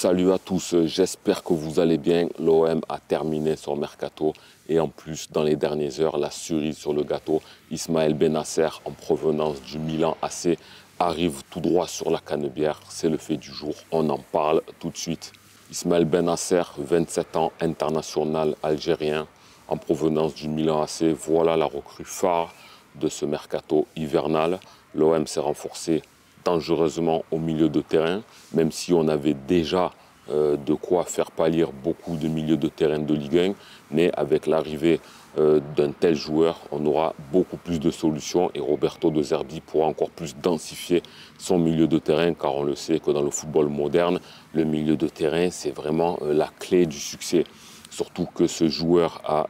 Salut à tous, j'espère que vous allez bien. L'OM a terminé son mercato et en plus, dans les dernières heures, la cerise sur le gâteau, Ismaël Bennacer, en provenance du Milan AC, arrive tout droit sur la Canebière. C'est le fait du jour, on en parle tout de suite. Ismaël Bennacer, 27 ans, international algérien, en provenance du Milan AC. Voilà la recrue phare de ce mercato hivernal. L'OM s'est renforcé dangereusement au milieu de terrain, même si on avait déjà de quoi faire pâlir beaucoup de milieux de terrain de Ligue 1, mais avec l'arrivée d'un tel joueur, on aura beaucoup plus de solutions et Roberto De Zerbi pourra encore plus densifier son milieu de terrain, car on le sait que dans le football moderne, le milieu de terrain, c'est vraiment la clé du succès. Surtout que ce joueur a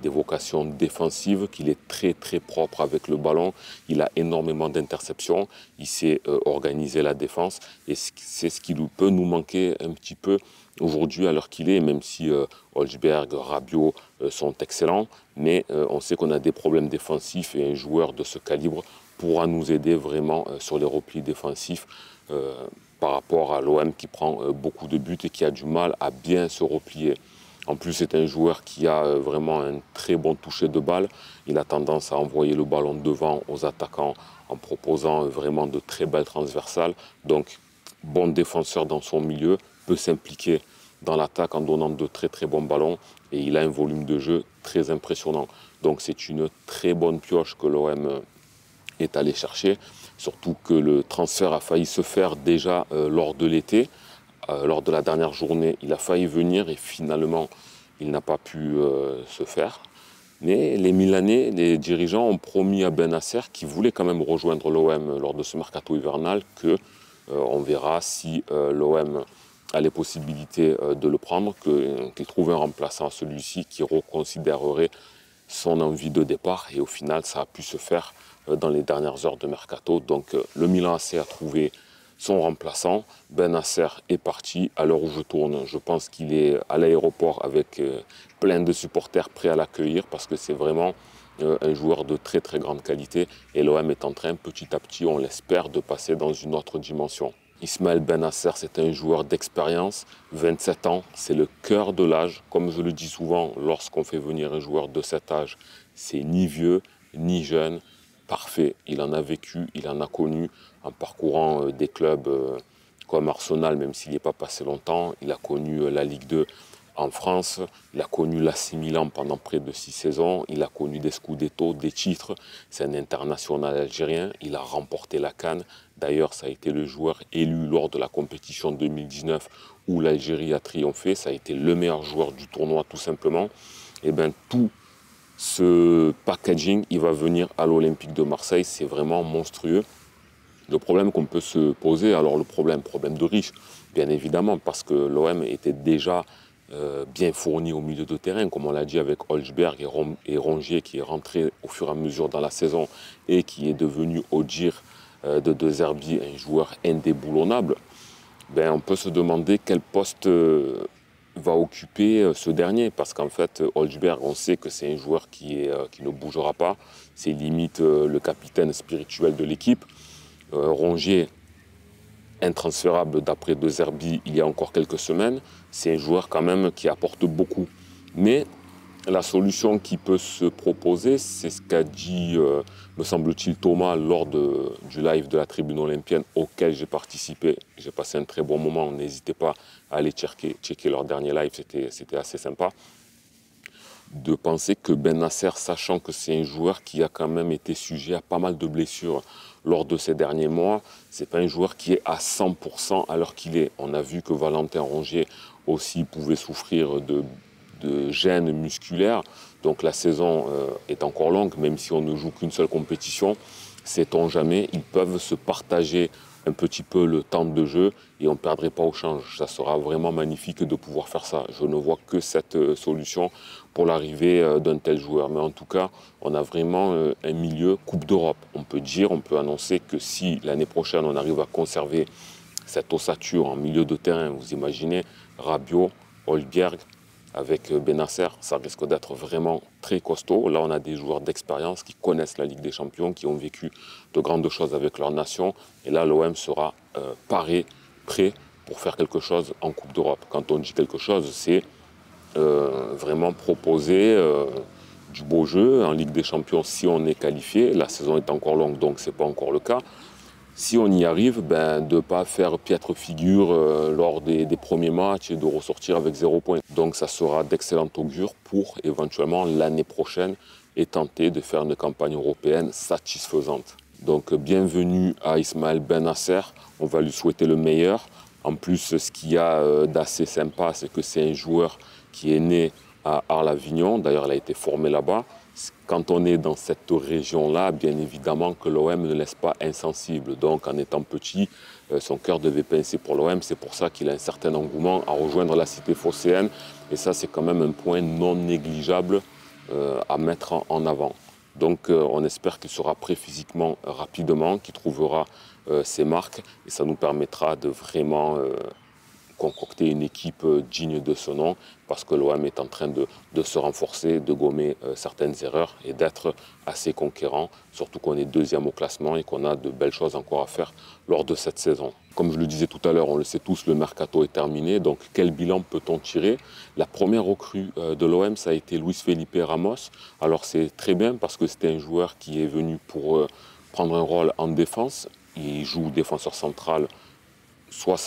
des vocations défensives, qu'il est très propre avec le ballon, il a énormément d'interceptions, il sait organiser la défense et c'est ce qui peut nous manquer un petit peu aujourd'hui à l'heure qu'il est, même si Holzberg, Rabiot sont excellents, mais on sait qu'on a des problèmes défensifs et un joueur de ce calibre pourra nous aider vraiment sur les replis défensifs par rapport à l'OM qui prend beaucoup de buts et qui a du mal à bien se replier. En plus, c'est un joueur qui a vraiment un très bon toucher de balle. Il a tendance à envoyer le ballon devant aux attaquants en proposant vraiment de très belles transversales. Donc, bon défenseur dans son milieu, peut s'impliquer dans l'attaque en donnant de très bons ballons. Et il a un volume de jeu très impressionnant. Donc, c'est une très bonne pioche que l'OM est allé chercher. Surtout que le transfert a failli se faire déjà lors de l'été. Lors de la dernière journée, il a failli venir et finalement, il n'a pas pu se faire. Mais les Milanais, les dirigeants ont promis à Bennacer, qui voulait quand même rejoindre l'OM lors de ce mercato hivernal, que on verra si l'OM a les possibilités de le prendre, qu'il trouve un remplaçant à celui-ci qui reconsidérerait son envie de départ. Et au final, ça a pu se faire dans les dernières heures de mercato. Donc le Milan AC a trouvé son remplaçant. Bennacer est parti. À l'heure où je tourne, je pense qu'il est à l'aéroport avec plein de supporters prêts à l'accueillir parce que c'est vraiment un joueur de très grande qualité et l'OM est en train petit à petit, on l'espère, de passer dans une autre dimension. Ismaël Bennacer, c'est un joueur d'expérience, 27 ans, c'est le cœur de l'âge. Comme je le dis souvent, lorsqu'on fait venir un joueur de cet âge, c'est ni vieux, ni jeune, parfait. Il en a vécu, il en a connu en parcourant des clubs comme Arsenal, même s'il n'y est pas passé longtemps. Il a connu la Ligue 2 en France, il a connu l'AC Milan pendant près de 6 saisons, il a connu des Scudetto, des titres, c'est un international algérien, il a remporté la CAN. D'ailleurs, ça a été le joueur élu lors de la compétition 2019 où l'Algérie a triomphé, ça a été le meilleur joueur du tournoi tout simplement. Et bien tout ce packaging, il va venir à l'Olympique de Marseille, c'est vraiment monstrueux. Le problème qu'on peut se poser, alors le problème de riche, bien évidemment, parce que l'OM était déjà bien fourni au milieu de terrain, comme on l'a dit avec Holzberg et Rongier qui est rentré au fur et à mesure dans la saison et qui est devenu au dire de De Zerbi un joueur indéboulonnable. Ben, on peut se demander quel poste va occuper ce dernier, parce qu'en fait Holzberg, on sait que c'est un joueur qui ne bougera pas, c'est limite le capitaine spirituel de l'équipe. Rongier, intransférable d'après De Zerbi il y a encore quelques semaines, c'est un joueur quand même qui apporte beaucoup. Mais la solution qui peut se proposer, c'est ce qu'a dit, me semble-t-il, Thomas lors du live de la Tribune Olympienne auquel j'ai participé. J'ai passé un très bon moment, n'hésitez pas à aller checker leur dernier live, c'était assez sympa. De penser que Bennacer, sachant que c'est un joueur qui a quand même été sujet à pas mal de blessures lors de ces derniers mois, c'est pas un joueur qui est à 100% à l'heure qu'il est. On a vu que Valentin Rongier aussi pouvait souffrir de gêne musculaire, donc la saison est encore longue, même si on ne joue qu'une seule compétition, sait-on jamais, ils peuvent se partager un petit peu le temps de jeu et on ne perdrait pas au change. Ça sera vraiment magnifique de pouvoir faire ça. Je ne vois que cette solution pour l'arrivée d'un tel joueur. Mais en tout cas, on a vraiment un milieu Coupe d'Europe. On peut dire, on peut annoncer que si l'année prochaine on arrive à conserver cette ossature en milieu de terrain, vous imaginez, Rabiot, Holzberg, avec Bennacer, ça risque d'être vraiment très costaud. Là, on a des joueurs d'expérience qui connaissent la Ligue des Champions, qui ont vécu de grandes choses avec leur nation. Et là, l'OM sera paré, prêt pour faire quelque chose en Coupe d'Europe. Quand on dit quelque chose, c'est vraiment proposer du beau jeu en Ligue des Champions si on est qualifié. La saison est encore longue, donc ce n'est pas encore le cas. Si on y arrive, de ne pas faire piètre figure lors des premiers matchs et de ressortir avec 0 point. Donc ça sera d'excellent augure pour éventuellement l'année prochaine et tenter de faire une campagne européenne satisfaisante. Donc bienvenue à Ismaël Bennacer, on va lui souhaiter le meilleur. En plus, ce qu'il y a d'assez sympa, c'est que c'est un joueur qui est né à Arles-Avignon, d'ailleurs il a été formé là-bas. Quand on est dans cette région-là, bien évidemment que l'OM ne laisse pas insensible. Donc en étant petit, son cœur devait pincer pour l'OM. C'est pour ça qu'il a un certain engouement à rejoindre la cité phocéenne. Et ça, c'est quand même un point non négligeable à mettre en avant. Donc on espère qu'il sera prêt physiquement rapidement, qu'il trouvera ses marques. Et ça nous permettra de vraiment concocter une équipe digne de ce nom, parce que l'OM est en train de se renforcer, de gommer certaines erreurs et d'être assez conquérant, surtout qu'on est deuxième au classement et qu'on a de belles choses encore à faire lors de cette saison. Comme je le disais tout à l'heure, on le sait tous, le mercato est terminé, donc quel bilan peut-on tirer? La première recrue de l'OM, ça a été Luis Felipe Ramos. Alors c'est très bien parce que c'était un joueur qui est venu pour prendre un rôle en défense. Il joue défenseur central, soit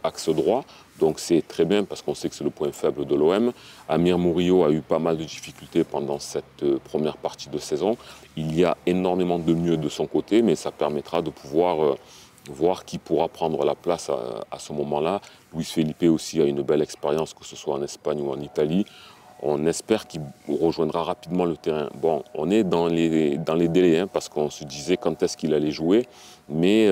axe droit. Donc c'est très bien parce qu'on sait que c'est le point faible de l'OM. Amir Murillo a eu pas mal de difficultés pendant cette première partie de saison. Il y a énormément de mieux de son côté, mais ça permettra de pouvoir voir qui pourra prendre la place à ce moment-là. Luis Felipe aussi a une belle expérience, que ce soit en Espagne ou en Italie. On espère qu'il rejoindra rapidement le terrain. Bon, on est dans les délais, parce qu'on se disait quand est-ce qu'il allait jouer, mais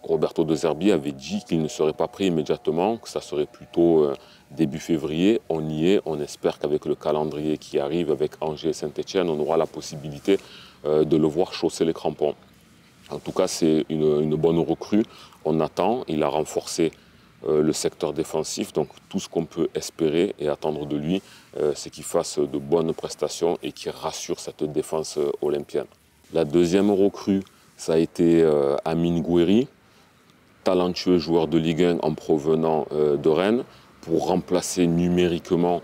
Roberto De Zerbi avait dit qu'il ne serait pas pris immédiatement, que ça serait plutôt début février. On y est, on espère qu'avec le calendrier qui arrive, avec Angers et Saint-Etienne, on aura la possibilité de le voir chausser les crampons. En tout cas, c'est une bonne recrue. On attend, il a renforcé le secteur défensif, donc tout ce qu'on peut espérer et attendre de lui, c'est qu'il fasse de bonnes prestations et qu'il rassure cette défense olympienne. La deuxième recrue, ça a été Amine Gouiri, talentueux joueur de Ligue 1 en provenant de Rennes, pour remplacer numériquement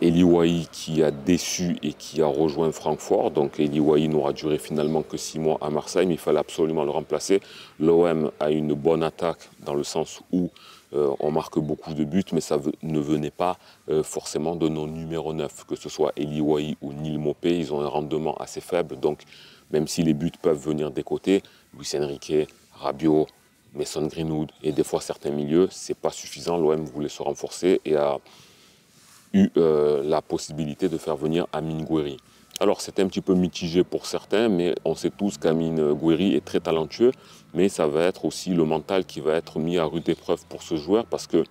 Eli Wahi qui a déçu et qui a rejoint Francfort. Donc Eli Wahi n'aura duré finalement que 6 mois à Marseille, mais il fallait absolument le remplacer. L'OM a une bonne attaque dans le sens où on marque beaucoup de buts, mais ça ne venait pas forcément de nos numéros 9, que ce soit Eli Wahi ou Neil Maupay, ils ont un rendement assez faible. Donc même si les buts peuvent venir des côtés, Luis Enrique, Rabiot, Mason Greenwood et des fois certains milieux, c'est pas suffisant. L'OM voulait se renforcer et a eu la possibilité de faire venir Amine Gouiri. Alors c'était un petit peu mitigé pour certains, mais on sait tous qu'Amine Gouiri est très talentueux, mais ça va être aussi le mental qui va être mis à rude épreuve pour ce joueur, parce que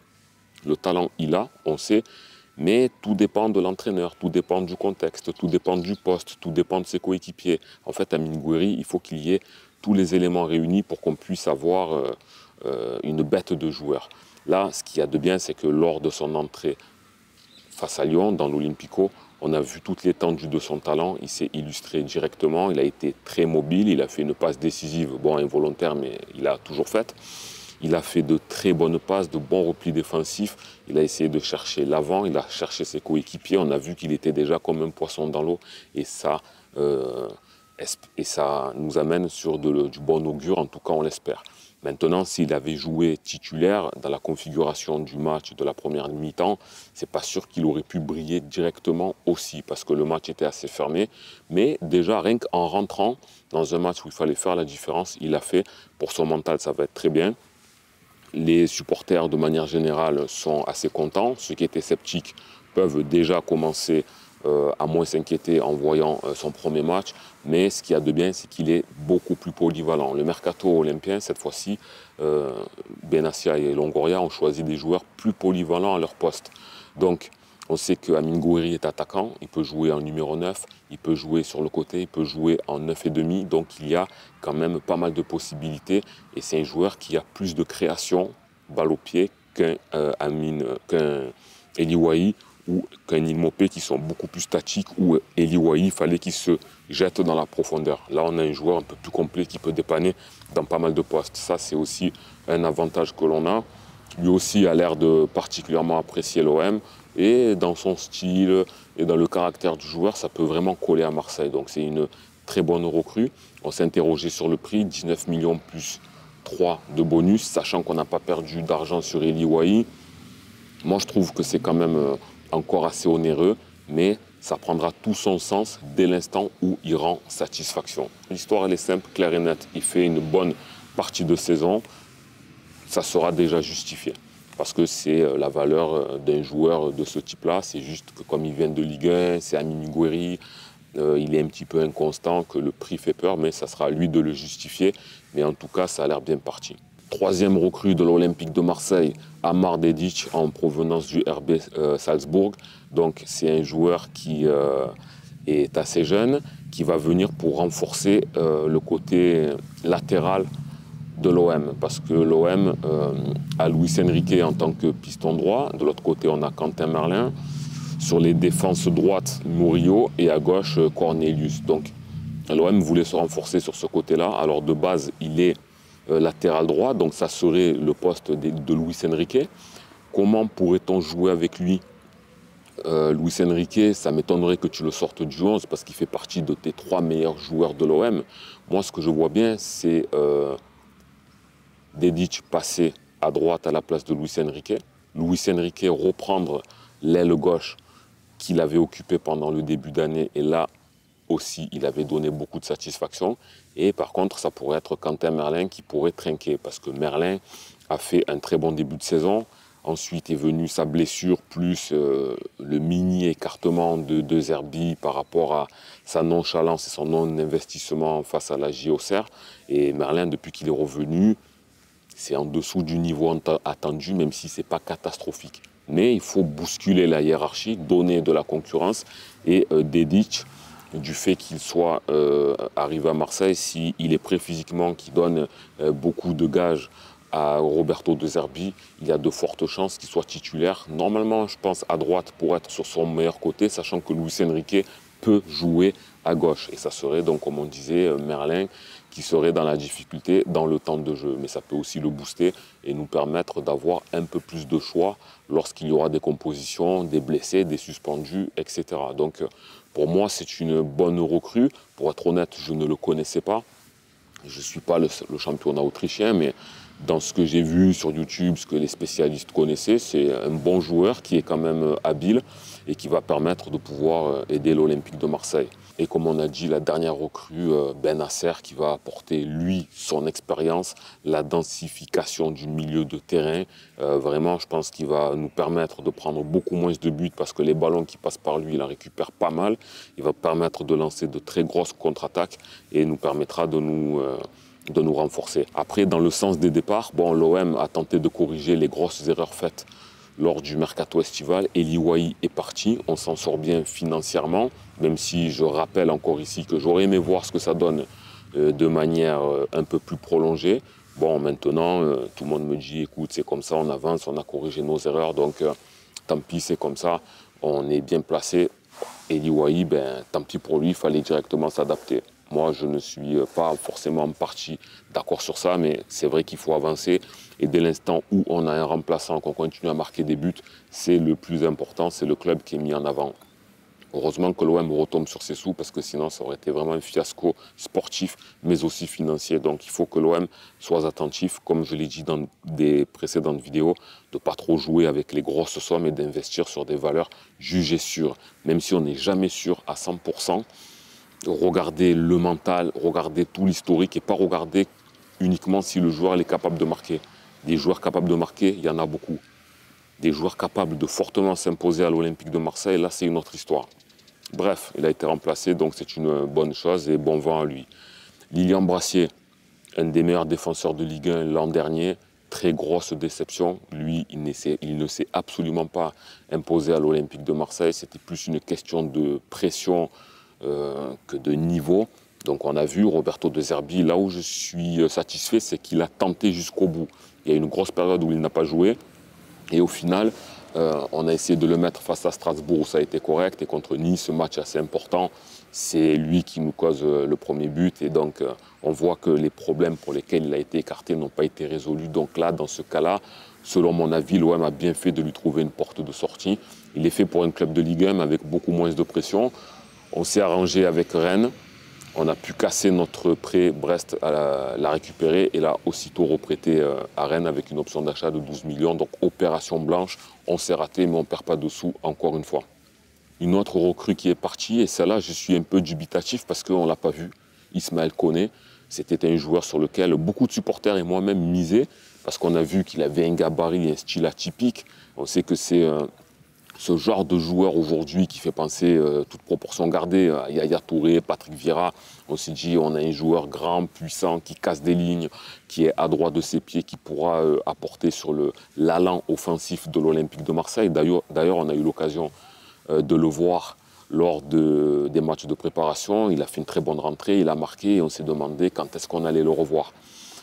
le talent il a, on sait, mais tout dépend de l'entraîneur, tout dépend du contexte, tout dépend du poste, tout dépend de ses coéquipiers. En fait, Amine Gouiri, il faut qu'il y ait tous les éléments réunis pour qu'on puisse avoir une bête de joueur. Là, ce qu'il y a de bien, c'est que lors de son entrée face à Lyon, dans l'Olympico, on a vu toute l'étendue de son talent. Il s'est illustré directement, il a été très mobile, il a fait une passe décisive, bon, involontaire, mais il a toujours faite. Il a fait de très bonnes passes, de bons replis défensifs. Il a essayé de chercher l'avant, il a cherché ses coéquipiers. On a vu qu'il était déjà comme un poisson dans l'eau. Et ça nous amène sur du bon augure, en tout cas on l'espère. Maintenant, s'il avait joué titulaire dans la configuration du match de la première mi-temps, c'est pas sûr qu'il aurait pu briller directement aussi, parce que le match était assez fermé. Mais déjà, rien qu'en rentrant dans un match où il fallait faire la différence, il l'a fait. Pour son mental, ça va être très bien. Les supporters, de manière générale, sont assez contents. Ceux qui étaient sceptiques peuvent déjà commencer à moins s'inquiéter en voyant son premier match. Mais ce qu'il y a de bien, c'est qu'il est beaucoup plus polyvalent. Le mercato olympien, cette fois-ci, Benassia et Longoria ont choisi des joueurs plus polyvalents à leur poste. Donc, on sait qu'Amine Gouiri est attaquant, il peut jouer en numéro 9, il peut jouer sur le côté, il peut jouer en 9,5. Donc il y a quand même pas mal de possibilités. Et c'est un joueur qui a plus de création, balle au pied, qu'un Eli Wahi ou Kangin Mopé qui sont beaucoup plus statiques, ou Eli Wahi, il fallait qu'il se jette dans la profondeur. Là, on a un joueur un peu plus complet qui peut dépanner dans pas mal de postes. Ça, c'est aussi un avantage que l'on a. Lui aussi a l'air de particulièrement apprécier l'OM, et dans son style et dans le caractère du joueur, ça peut vraiment coller à Marseille. Donc c'est une très bonne recrue. On s'est interrogé sur le prix, 19 millions plus 3 de bonus, sachant qu'on n'a pas perdu d'argent sur Eli Wahi. Moi, je trouve que c'est quand même encore assez onéreux, mais ça prendra tout son sens dès l'instant où il rend satisfaction. L'histoire, elle est simple, claire et nette. Il fait une bonne partie de saison, ça sera déjà justifié. Parce que c'est la valeur d'un joueur de ce type-là. C'est juste que comme il vient de Ligue 1, c'est Amine Gouiri, il est un petit peu inconstant, que le prix fait peur, mais ça sera à lui de le justifier. Mais en tout cas, ça a l'air bien parti. Troisième recrue de l'Olympique de Marseille, Amar Dedić, en provenance du RB Salzbourg. Donc c'est un joueur qui est assez jeune, qui va venir pour renforcer le côté latéral de l'OM, parce que l'OM a Luis Enrique en tant que piston droit. De l'autre côté, on a Quentin Merlin. Sur les défenses droites, Murillo, et à gauche, Cornelius. Donc l'OM voulait se renforcer sur ce côté-là. Alors de base, il est latéral droit, donc ça serait le poste de Luis Enrique. Comment pourrait-on jouer avec lui? Luis Enrique, ça m'étonnerait que tu le sortes du 11 parce qu'il fait partie de tes 3 meilleurs joueurs de l'OM. Moi, ce que je vois bien, c'est Dedić passer à droite à la place de Luis Enrique. Luis Enrique reprendre l'aile gauche qu'il avait occupée pendant le début d'année, et là aussi il avait donné beaucoup de satisfaction. Et par contre, ça pourrait être Quentin Merlin qui pourrait trinquer, parce que Merlin a fait un très bon début de saison. Ensuite est venue sa blessure, plus le mini écartement de Zerbi par rapport à sa nonchalance et son non-investissement face à la JOCR. Et Merlin, depuis qu'il est revenu, c'est en dessous du niveau attendu, même si ce n'est pas catastrophique. Mais il faut bousculer la hiérarchie, donner de la concurrence. Et Dedić, du fait qu'il soit arrivé à Marseille, s'il est prêt physiquement, qu'il donne beaucoup de gages à Roberto De Zerbi, il y a de fortes chances qu'il soit titulaire. Normalement, je pense à droite pour être sur son meilleur côté, sachant que Luis Enrique peut jouer à gauche. Et ça serait donc, comme on disait, Merlin qui serait dans la difficulté dans le temps de jeu. Mais ça peut aussi le booster et nous permettre d'avoir un peu plus de choix lorsqu'il y aura des compositions, des blessés, des suspendus, etc. Donc pour moi, c'est une bonne recrue. Pour être honnête, je ne le connaissais pas. Je ne suis pas le championnat autrichien, mais dans ce que j'ai vu sur YouTube, ce que les spécialistes connaissaient, c'est un bon joueur qui est quand même habile et qui va permettre de pouvoir aider l'Olympique de Marseille. Et comme on a dit, la dernière recrue, Bennacer, qui va apporter, lui, son expérience, la densification du milieu de terrain. Vraiment, je pense qu'il va nous permettre de prendre beaucoup moins de buts parce que les ballons qui passent par lui, il en récupère pas mal. Il va permettre de lancer de très grosses contre-attaques et nous permettra de nous renforcer. Après, dans le sens des départs, bon, l'OM a tenté de corriger les grosses erreurs faites lors du mercato estival. Eli Wahi est parti, on s'en sort bien financièrement, même si je rappelle encore ici que j'aurais aimé voir ce que ça donne de manière un peu plus prolongée. Bon, maintenant, tout le monde me dit, écoute, c'est comme ça, on avance, on a corrigé nos erreurs, donc tant pis, c'est comme ça, on est bien placé. Eli Wahi, ben, tant pis pour lui, il fallait directement s'adapter. Moi, je ne suis pas forcément parti d'accord sur ça, mais c'est vrai qu'il faut avancer. Et dès l'instant où on a un remplaçant, qu'on continue à marquer des buts, c'est le plus important, c'est le club qui est mis en avant. Heureusement que l'OM retombe sur ses sous, parce que sinon ça aurait été vraiment un fiasco sportif, mais aussi financier. Donc il faut que l'OM soit attentif, comme je l'ai dit dans des précédentes vidéos, de ne pas trop jouer avec les grosses sommes et d'investir sur des valeurs jugées sûres. Même si on n'est jamais sûr à 100%, regarder le mental, regarder tout l'historique et pas regarder uniquement si le joueur est capable de marquer. Des joueurs capables de marquer, il y en a beaucoup. Des joueurs capables de fortement s'imposer à l'Olympique de Marseille, là c'est une autre histoire. Bref, il a été remplacé, donc c'est une bonne chose et bon vent à lui. Lilian Brassier, un des meilleurs défenseurs de Ligue 1 l'an dernier, très grosse déception. Lui, il ne s'est absolument pas imposé à l'Olympique de Marseille. C'était plus une question de pression que de niveau. Donc on a vu Roberto De Zerbi, là où je suis satisfait, c'est qu'il a tenté jusqu'au bout. Il y a une grosse période où il n'a pas joué. Et au final, On a essayé de le mettre face à Strasbourg où ça a été correct. Et contre Nice, ce match assez important, c'est lui qui nous cause le premier but. Et donc, on voit que les problèmes pour lesquels il a été écarté n'ont pas été résolus. Donc là, dans ce cas-là, selon mon avis, l'OM a bien fait de lui trouver une porte de sortie. Il est fait pour un club de Ligue 1 avec beaucoup moins de pression. On s'est arrangé avec Rennes. On a pu casser notre prêt, Brest l'a récupéré et l'a aussitôt reprêté à Rennes avec une option d'achat de 12 millions. Donc opération blanche, on s'est raté mais on ne perd pas de sous encore une fois. Une autre recrue qui est partie et celle-là je suis un peu dubitatif parce qu'on ne l'a pas vu. Ismaël Koné, c'était un joueur sur lequel beaucoup de supporters et moi-même misaient parce qu'on a vu qu'il avait un gabarit, un style atypique. On sait que c'est ce genre de joueur aujourd'hui qui fait penser, toute proportion gardée, à Yaya Touré, Patrick Vieira. On s'est dit, on a un joueur grand, puissant, qui casse des lignes, qui est adroit de ses pieds, qui pourra apporter sur l'allant offensif de l'Olympique de Marseille. D'ailleurs, on a eu l'occasion de le voir lors des matchs de préparation. Il a fait une très bonne rentrée, il a marqué et on s'est demandé quand est-ce qu'on allait le revoir.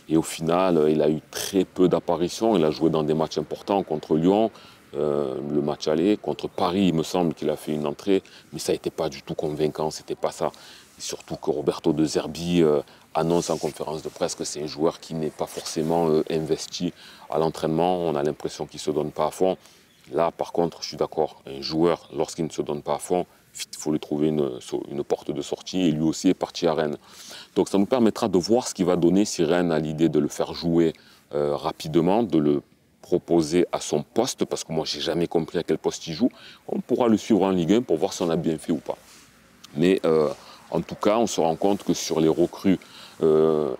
Et au final, il a eu très peu d'apparitions. Il a joué dans des matchs importants contre Lyon, le match aller. Contre Paris, il me semble qu'il a fait une entrée, mais ça n'était pas du tout convaincant, c'était pas ça. Et surtout que Roberto De Zerbi annonce en conférence de presse que c'est un joueur qui n'est pas forcément investi à l'entraînement. On a l'impression qu'il ne se donne pas à fond. Là, par contre, je suis d'accord, un joueur, lorsqu'il ne se donne pas à fond, il faut lui trouver une porte de sortie et lui aussi est parti à Rennes. Donc ça nous permettra de voir ce qu'il va donner si Rennes a l'idée de le faire jouer rapidement, de le proposer à son poste, parce que moi je n'ai jamais compris à quel poste il joue. On pourra le suivre en Ligue 1 pour voir si on a bien fait ou pas. Mais en tout cas, on se rend compte que sur les recrues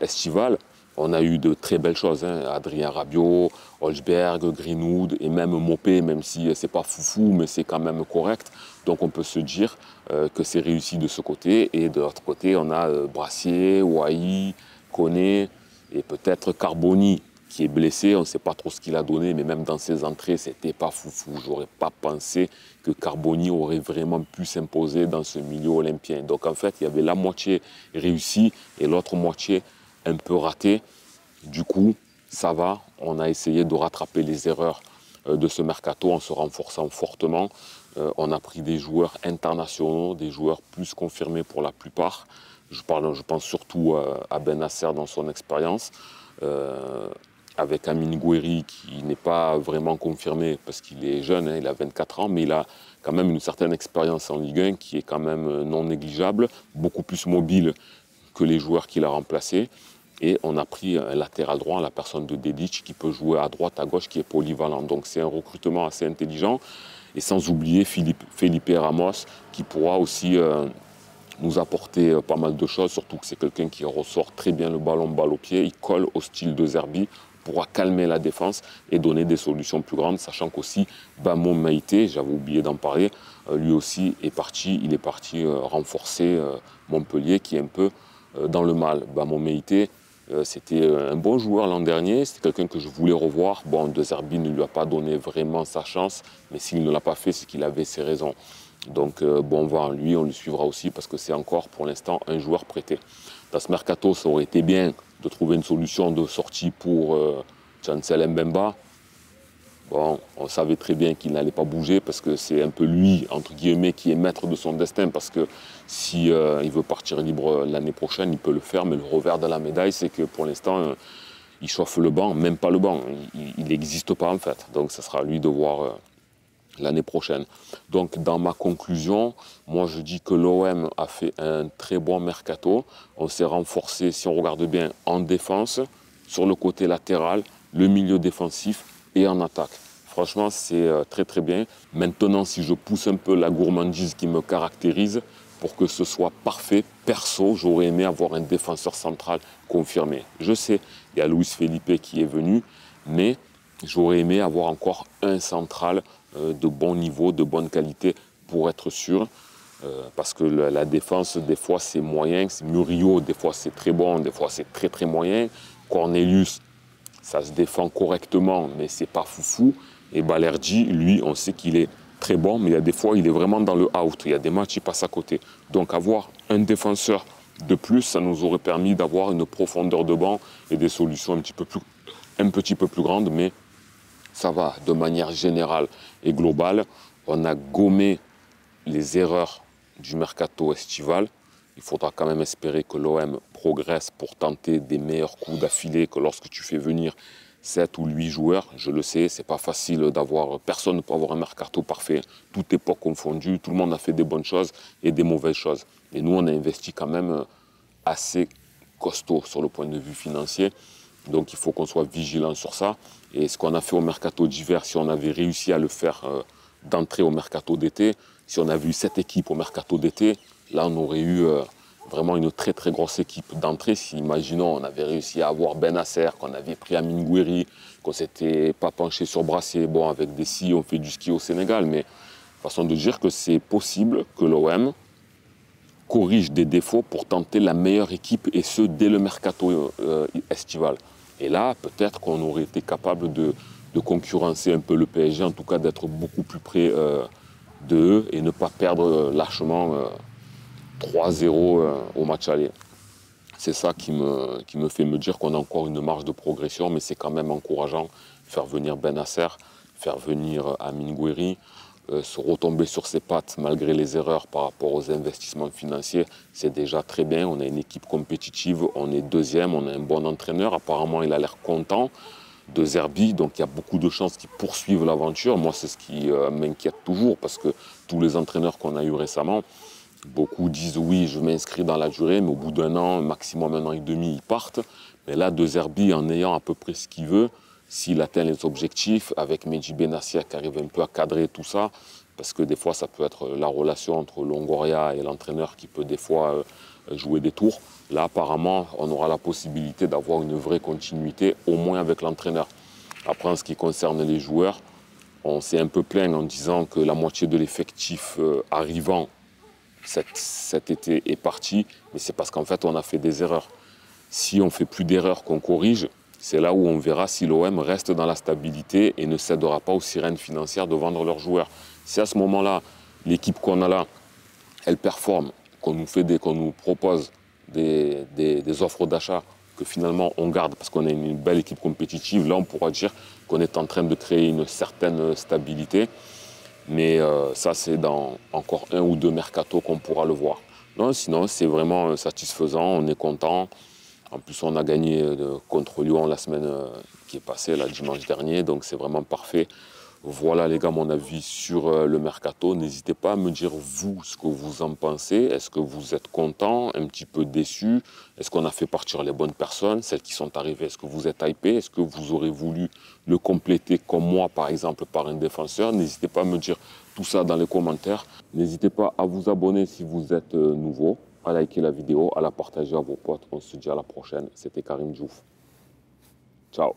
estivales, on a eu de très belles choses. Adrien Rabiot, Holzberg, Greenwood et même Mopé, même si c'est pas foufou, mais c'est quand même correct. Donc on peut se dire que c'est réussi de ce côté. Et de l'autre côté, on a Brassier, Wai, Koné et peut-être Carboni qui est blessé. On ne sait pas trop ce qu'il a donné, mais même dans ses entrées, c'était pas foufou. J'aurais pas pensé que Carboni aurait vraiment pu s'imposer dans ce milieu olympien. Donc en fait, il y avait la moitié réussie et l'autre moitié un peu raté. Du coup, ça va. On a essayé de rattraper les erreurs de ce mercato en se renforçant fortement. On a pris des joueurs internationaux, des joueurs plus confirmés pour la plupart. Je pense surtout à Benasser dans son expérience. Avec Amine Gouiri qui n'est pas vraiment confirmé parce qu'il est jeune, il a 24 ans, mais il a quand même une certaine expérience en Ligue 1 qui est quand même non négligeable, beaucoup plus mobile que les joueurs qu'il a remplacés. Et on a pris un latéral droit, la personne de Dedic, qui peut jouer à droite, à gauche, qui est polyvalent. Donc c'est un recrutement assez intelligent. Et sans oublier Felipe Ramos, qui pourra aussi nous apporter pas mal de choses, surtout que c'est quelqu'un qui ressort très bien le ballon balle au pied. Il colle au style de Zerbi, pourra calmer la défense et donner des solutions plus grandes, sachant qu'aussi Bamo Meïté, j'avais oublié d'en parler, lui aussi il est parti renforcer Montpellier qui est un peu dans le mal. Bamo Meïté, c'était un bon joueur l'an dernier, c'était quelqu'un que je voulais revoir. Bon, De Zerbi ne lui a pas donné vraiment sa chance, mais s'il ne l'a pas fait, c'est qu'il avait ses raisons. Donc bon vent à lui, on le suivra aussi parce que c'est encore pour l'instant un joueur prêté. Dans ce mercato, ça aurait été bien de trouver une solution de sortie pour Chancel Mbemba. Bon, on savait très bien qu'il n'allait pas bouger parce que c'est un peu lui, entre guillemets, qui est maître de son destin. Parce que si il veut partir libre l'année prochaine, il peut le faire. Mais le revers de la médaille, c'est que pour l'instant, il chauffe le banc, même pas le banc. Il n'existe pas en fait. Donc ça sera à lui de voir l'année prochaine. Donc dans ma conclusion, moi je dis que l'OM a fait un très bon mercato. On s'est renforcé, si on regarde bien, en défense, sur le côté latéral, le milieu défensif et en attaque. Franchement, c'est très très bien. Maintenant, si je pousse un peu la gourmandise qui me caractérise, pour que ce soit parfait, perso, j'aurais aimé avoir un défenseur central confirmé. Je sais, il y a Luis Felipe qui est venu, mais j'aurais aimé avoir encore un central de bon niveau, de bonne qualité pour être sûr. Parce que la défense, des fois, c'est moyen. Murillo, des fois, c'est très bon, des fois, c'est très très moyen. Cornelius, ça se défend correctement, mais c'est pas foufou. Et Balerdi, lui, on sait qu'il est très bon, mais il y a des fois, il est vraiment dans le out. Il y a des matchs, il passe à côté. Donc avoir un défenseur de plus, ça nous aurait permis d'avoir une profondeur de banc et des solutions un petit peu plus grandes, mais ça va de manière générale et globale. On a gommé les erreurs du mercato estival. Il faudra quand même espérer que l'OM progresse pour tenter des meilleurs coups d'affilée que lorsque tu fais venir 7 ou 8 joueurs. Je le sais, c'est pas facile d'avoir, personne ne peut avoir un mercato parfait, toute époque confondue, tout le monde a fait des bonnes choses et des mauvaises choses. Et nous, on a investi quand même assez costaud sur le point de vue financier. Donc il faut qu'on soit vigilant sur ça. Et ce qu'on a fait au mercato d'hiver, si on avait réussi à le faire d'entrée au mercato d'été, si on avait eu cette équipe au mercato d'été, là on aurait eu vraiment une très très grosse équipe d'entrée. Si imaginons on avait réussi à avoir Bennacer, qu'on avait pris Amine Gouiri, qu'on s'était pas penché sur Brassier, bon avec des si on fait du ski au Sénégal, mais façon de dire que c'est possible que l'OM corrige des défauts pour tenter la meilleure équipe et ce dès le mercato estival. Et là, peut-être qu'on aurait été capable de concurrencer un peu le PSG, en tout cas d'être beaucoup plus près d'eux et ne pas perdre lâchement 3-0 au match aller. C'est ça qui me fait me dire qu'on a encore une marge de progression, mais c'est quand même encourageant. Faire venir Bennacer, faire venir Amine Gouiri, se retomber sur ses pattes malgré les erreurs par rapport aux investissements financiers, c'est déjà très bien. On a une équipe compétitive, on est deuxième, on a un bon entraîneur. Apparemment, il a l'air content de Zerbi, donc il y a beaucoup de chances qu'il poursuive l'aventure. Moi, c'est ce qui m'inquiète toujours parce que tous les entraîneurs qu'on a eu récemment, beaucoup disent oui, je m'inscris dans la durée, mais au bout d'un an, maximum un an et demi, ils partent. Mais là, De Zerbi, en ayant à peu près ce qu'il veut, s'il atteint les objectifs, avec Mehdi Benassia qui arrive un peu à cadrer tout ça, parce que des fois, ça peut être la relation entre Longoria et l'entraîneur qui peut des fois jouer des tours. Là, apparemment, on aura la possibilité d'avoir une vraie continuité, au moins avec l'entraîneur. Après, en ce qui concerne les joueurs, on s'est un peu plaint en disant que la moitié de l'effectif arrivant cet été est parti, mais c'est parce qu'en fait, on a fait des erreurs. Si on ne fait plus d'erreurs qu'on corrige, c'est là où on verra si l'OM reste dans la stabilité et ne cédera pas aux sirènes financières de vendre leurs joueurs. Si à ce moment-là, l'équipe qu'on a là, elle performe, qu'on nous propose des offres d'achat que finalement on garde parce qu'on a une belle équipe compétitive, là on pourra dire qu'on est en train de créer une certaine stabilité. Mais ça, c'est dans encore un ou deux mercatos qu'on pourra le voir. Non, sinon, c'est vraiment satisfaisant, on est content. En plus, on a gagné contre Lyon la semaine qui est passée, là, dimanche dernier, donc c'est vraiment parfait. Voilà les gars, mon avis sur le mercato. N'hésitez pas à me dire vous ce que vous en pensez. Est-ce que vous êtes content, un petit peu déçu? Est-ce qu'on a fait partir les bonnes personnes, celles qui sont arrivées? Est-ce que vous êtes hypé? Est-ce que vous aurez voulu le compléter comme moi, par exemple, par un défenseur? N'hésitez pas à me dire tout ça dans les commentaires. N'hésitez pas à vous abonner si vous êtes nouveau, à liker la vidéo, à la partager à vos potes. On se dit à la prochaine. C'était Karim Diouf. Ciao.